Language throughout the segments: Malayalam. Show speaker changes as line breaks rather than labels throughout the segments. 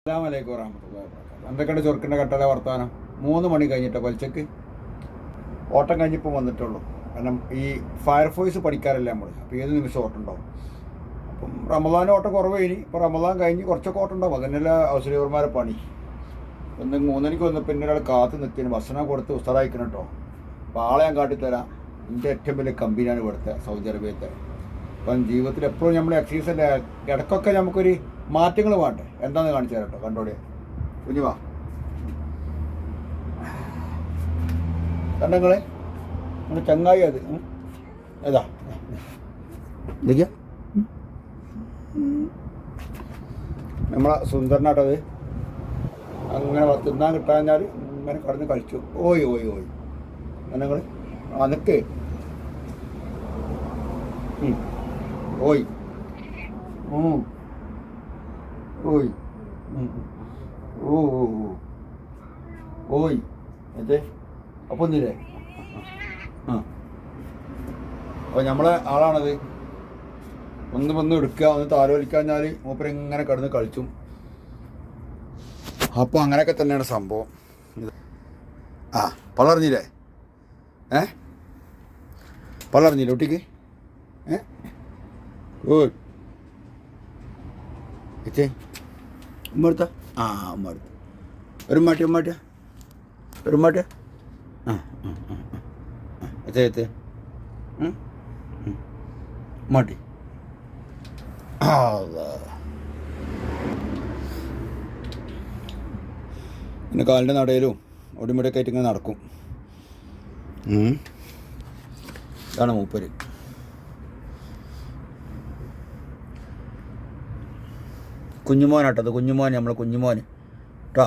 അസ്സലാമു വറഹ്മത്തുള്ളാഹി വബറകാതുഹു. എന്തൊക്കെയുണ്ട് ചൊറുക്കിൻ്റെ കട്ടല വർത്താനം? 3 മണി കഴിഞ്ഞിട്ട് പലിച്ചക്ക് ഓട്ടം കഴിഞ്ഞിപ്പോൾ വന്നിട്ടുള്ളൂ. കാരണം ഈ ഫയർഫോഴ്സ് പഠിക്കാറല്ലേ നമ്മൾ, അപ്പോൾ ഏത് നിമിഷം ഓട്ടം ഉണ്ടാവും. അപ്പം റമദാൻ ഓട്ടം കുറവേനി, ഇപ്പോൾ റമദാൻ കഴിഞ്ഞ് കുറച്ചൊക്കെ ഓട്ടം ഉണ്ടാവും. അതന്നെയല്ല ഔസരിയർമാരെ പണി. ഒന്ന് 3 മണിക്ക് വന്ന് പിന്നെ ഒരാൾ കാത്ത് നിൽക്കുന്നു, ഭക്ഷണം കൊടുത്ത് ഉസ്താദായിക്കണം കേട്ടോ. അപ്പോൾ ആളെ ഞാൻ കാട്ടിത്തരാം. എൻ്റെ ഏറ്റവും വലിയ കമ്പനിയാണ് ഇവിടുത്തെ സൗദി അറേബ്യത്തെ. അപ്പം ജീവിതത്തിൽ എപ്പോഴും നമ്മൾ എക്സസൈസ് അല്ലേ, ഇടയ്ക്കൊക്കെ നമുക്കൊരു മാറ്റങ്ങൾ വേണ്ടേ. എന്താണെന്ന് കാണിച്ചു തരാം കേട്ടോ, കണ്ടോടെ കുഞ്ഞുവാ കണ്ടങ്ങളെ നമ്മുടെ ചങ്ങായി അത് ഏതാ ഇതൊക്കെയാ നമ്മളെ സുന്ദരനാട്ടത്. അങ്ങനെ തിന്നാൻ കിട്ടാഞ്ഞാൽ ഇങ്ങനെ കടന്ന് കളിച്ചു. ഓയ് ഓയ് ഓയ് നിങ്ങൾ അനക്ക് ഓയ് ഓയ് ഓ ഓ ഓയ് അതെ അപ്പോൾ ഒന്നില്ലേ. ആ അപ്പോൾ നമ്മളെ ആളാണത്. ഒന്ന് എടുക്കുക, ഒന്ന് താലോലിക്കാഞ്ഞാൽ മൂപ്പര് ഇങ്ങനെ കിടന്ന് കളിച്ചും. അപ്പോൾ അങ്ങനെയൊക്കെ തന്നെയാണ് സംഭവം. ആ പളർന്നില്ലേ? പളർന്നില്ലേ ഒട്ടിക്ക്? ഓയ് എച്ചേ ഉമ്മടുത്ത ആ ഉമ്മടുത്ത ഒരു മാട്ടിയ ആ എത്തേ എത്തേ മാട്ടി. പിന്നെ കാലിൻ്റെ നടയിലും ഒടിമുടിയൊക്കെ ആയിട്ട് ഇങ്ങനെ നടക്കും. ഇതാണ് മൂപ്പര്. കുഞ്ഞുമോനാട്ടത്, കുഞ്ഞുമോൻ, നമ്മളെ കുഞ്ഞുമോൻ കേട്ടോ.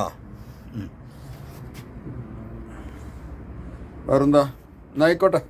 വേറെന്താ? എന്നായിക്കോട്ടെ.